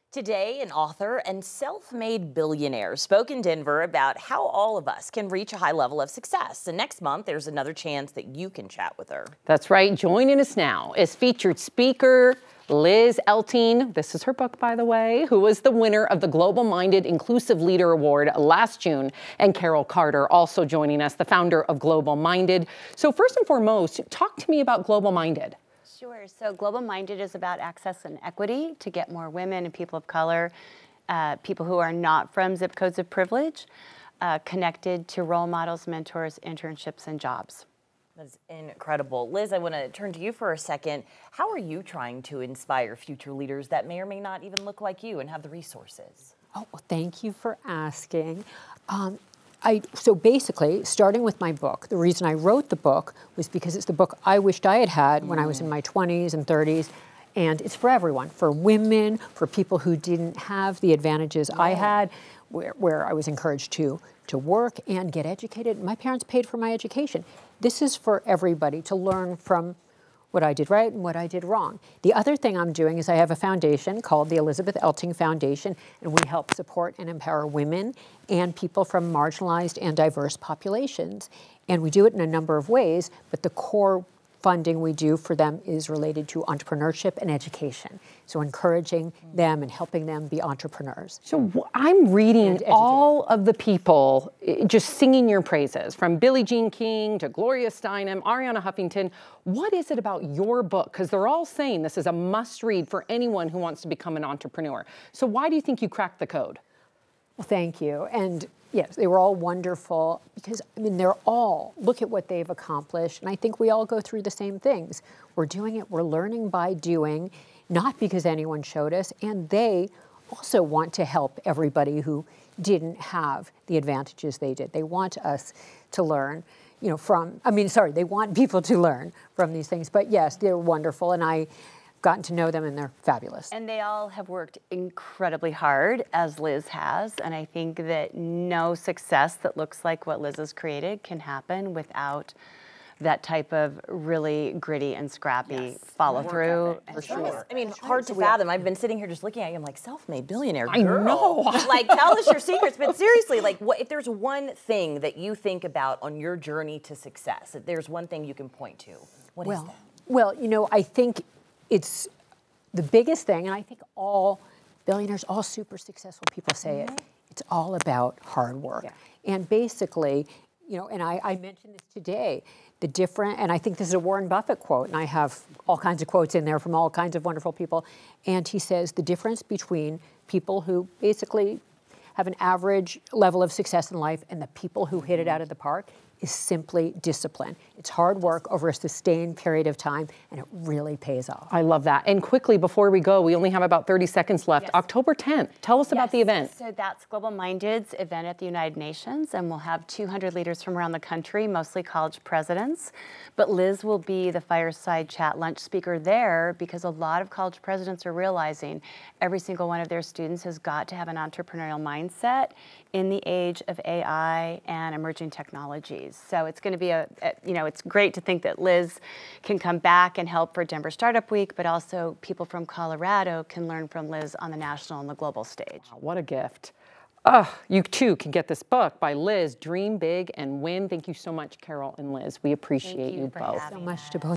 Today, an author and self-made billionaire spoke in Denver about how all of us can reach a high level of success. And next month, there's another chance that you can chat with her. That's right. Joining us now is featured speaker Liz Elting. This is her book, by the way, who was the winner of the Globalminded Inclusive Leader Award last June. And Carol Carter also joining us, the founder of Globalminded. So first and foremost, talk to me about Globalminded. Sure. So Globalminded is about access and equity to get more women and people of color, people who are not from zip codes of privilege, connected to role models, mentors, internships, and jobs. That's incredible. Liz, I want to turn to you for a second. How are you trying to inspire future leaders that may or may not even look like you and have the resources? Oh, well, thank you for asking. So basically, starting with my book, the reason I wrote the book was because it's the book I wished I had had when I was in my 20s and 30s. And it's for everyone, for women, for people who didn't have the advantages I had, where I was encouraged to work and get educated. My parents paid for my education. This is for everybody to learn from what I did right and what I did wrong. The other thing I'm doing is I have a foundation called the Elizabeth Elting Foundation, and we help support and empower women and people from marginalized and diverse populations. And we do it in a number of ways, but the core funding we do for them is related to entrepreneurship and education. So encouraging them and helping them be entrepreneurs. So I'm reading all of the people just singing your praises, from Billie Jean King to Gloria Steinem, Ariana Huffington. What is it about your book? Because they're all saying this is a must read for anyone who wants to become an entrepreneur. So why do you think you cracked the code? Well, thank you. And yes, they were all wonderful because, I mean, they're all, look at what they've accomplished. And I think we all go through the same things. We're doing it, we're learning by doing, not because anyone showed us. And they also want to help everybody who didn't have the advantages they did. They want us to learn, you know, they want people to learn from these things. But yes, they're wonderful. And I've gotten to know them and they're fabulous. And they all have worked incredibly hard, as Liz has. And I think that no success that looks like what Liz has created can happen without that type of really gritty and scrappy follow through. For sure. I mean, hard to fathom. I've been sitting here just looking at you. I'm like, self-made billionaire girl. I know. Like, tell us your secrets. But seriously, like, what if there's one thing that you think about on your journey to success? If there's one thing you can point to, what is that? Well, you know, I think it's the biggest thing, and I think all billionaires, all super successful people say it, it's all about hard work. Yeah. And basically, you know, and I mentioned this today, and I think this is a Warren Buffett quote, and I have all kinds of quotes in there from all kinds of wonderful people, and he says the difference between people who basically have an average level of success in life and the people who hit it out of the park is simply discipline. It's hard work over a sustained period of time, and it really pays off. I love that. And quickly, before we go, we only have about 30 seconds left. Yes. October 10th, tell us about the event. So that's Globalminded's event at the United Nations, and we'll have 200 leaders from around the country, mostly college presidents. But Liz will be the fireside chat lunch speaker there because a lot of college presidents are realizing every single one of their students has got to have an entrepreneurial mindset in the age of AI and emerging technologies. So it's going to be it's great to think that Liz can come back and help for Denver Startup Week, but also people from Colorado can learn from Liz on the national and the global stage. Wow, what a gift. You too can get this book by Liz, Dream Big and Win. Thank you so much, Carol and Liz. We appreciate you both. So much to both.